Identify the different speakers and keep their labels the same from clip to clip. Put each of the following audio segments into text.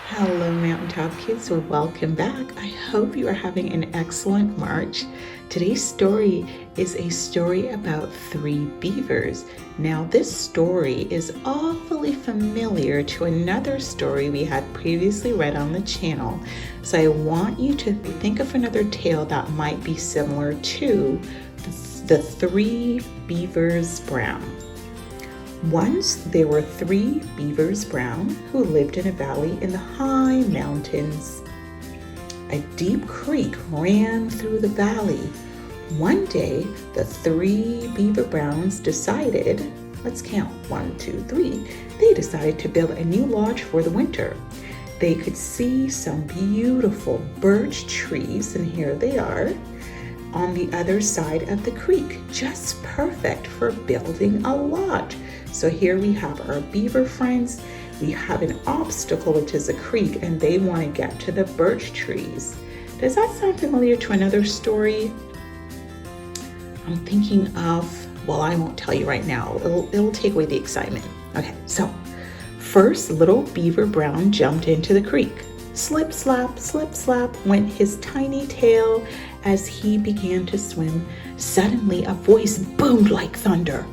Speaker 1: Hello, Mountaintop Kids. Welcome back. I hope you are having an excellent March. Today's story is a story about three beavers. Now, this story is awfully familiar to another story we had previously read on the channel. So I want you to think of another tale that might be similar to the Three Beavers Brown. Once there were three Beavers Brown who lived in a valley in the high mountains. A deep creek ran through the valley. One day, the three Beaver Browns decided, let's count, 1, 2, 3. They decided to build a new lodge for the winter. They could see some beautiful birch trees, and here they are, on the other side of the creek, just perfect for building a lodge. So here we have our beaver friends. We have an obstacle, which is a creek, and they want to get to the birch trees. Does that sound familiar to another story? I'm thinking of, well, I won't tell you right now. It'll take away the excitement. Okay, so first, little Beaver Brown jumped into the creek. Slip, slap, went his tiny tail as he began to swim. Suddenly, a voice boomed like thunder.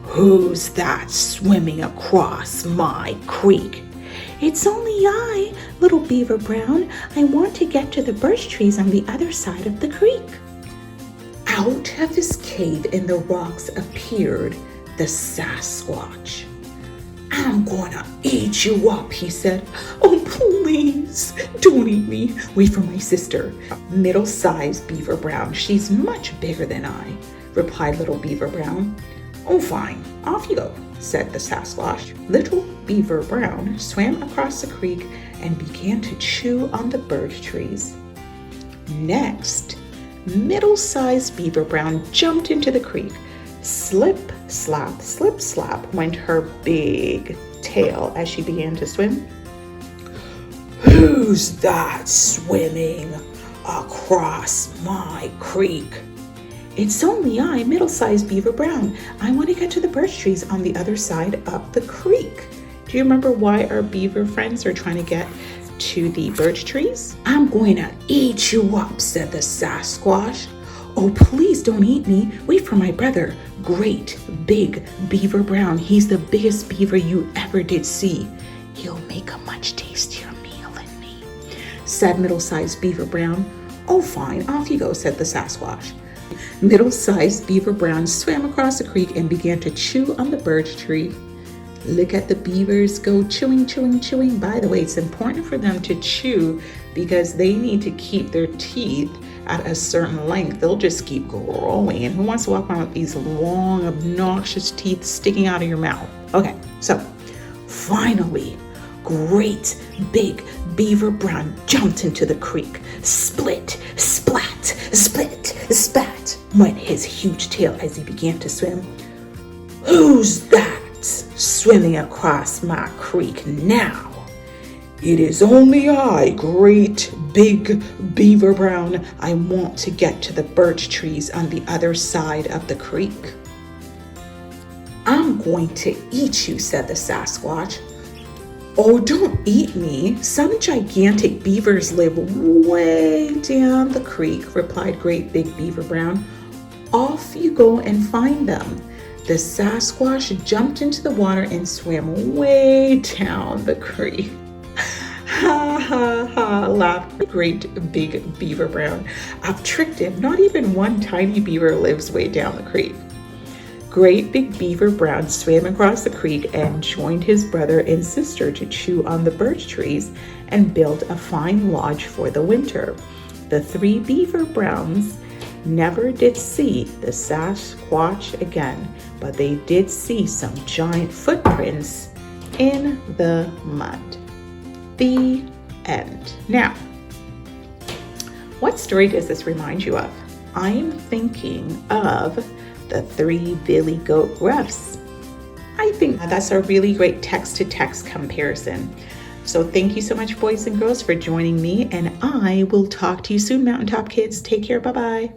Speaker 1: "Who's that swimming across my creek?" "It's only I, little Beaver Brown. I want to get to the birch trees on the other side of the creek." Out of his cave in the rocks appeared the sasquatch. "I'm gonna eat you up," he said. "Oh, please, don't eat me. Wait for my sister, middle-sized Beaver Brown. She's much bigger than I," replied little Beaver Brown. "Oh, fine, off you go," said the sasquatch. Little Beaver Brown swam across the creek and began to chew on the birch trees. Next, middle-sized Beaver Brown jumped into the creek. Slip, slap, went her big tail as she began to swim. "Who's that swimming across my creek?" "It's only I, middle-sized Beaver Brown. I want to get to the birch trees on the other side of the creek." Do you remember why our beaver friends are trying to get to the birch trees? "I'm going to eat you up," said the sasquatch. "Oh, please don't eat me. Wait for my brother, great big Beaver Brown. He's the biggest beaver you ever did see. He'll make a much tastier meal than me," said middle-sized Beaver Brown. "Oh, fine, off you go," said the sasquatch. Middle-sized Beaver Brown swam across the creek and began to chew on the birch tree. Look at the beavers go chewing. By the way, it's important for them to chew because they need to keep their teeth at a certain length. They'll just keep growing. And who wants to walk around with these long, obnoxious teeth sticking out of your mouth? Okay, so finally, great big Beaver Brown jumped into the creek. Split, splat, spat, went his huge tail as he began to swim. "Who's that swimming across my creek now?" "It is only I, great big Beaver Brown. I want to get to the birch trees on the other side of the creek." "I'm going to eat you," said the sasquatch. "Oh, don't eat me. Some gigantic beavers live way down the creek," replied great big Beaver Brown. "Off you go and find them." The sasquatch jumped into the water and swam way down the creek. Ha, laughed great big Beaver Brown. "I've tricked him. Not even one tiny beaver lives way down the creek." Great big Beaver Brown swam across the creek and joined his brother and sister to chew on the birch trees and build a fine lodge for the winter. The three Beaver Browns never did see the sasquatch again, but they did see some giant footprints in the mud. The end. Now, what story does this remind you of? I'm thinking of the three billy goat gruffs. I think that's a really great text-to-text comparison. So thank you so much, boys and girls, for joining me, and I will talk to you soon, Mountaintop Kids. Take care. Bye-bye.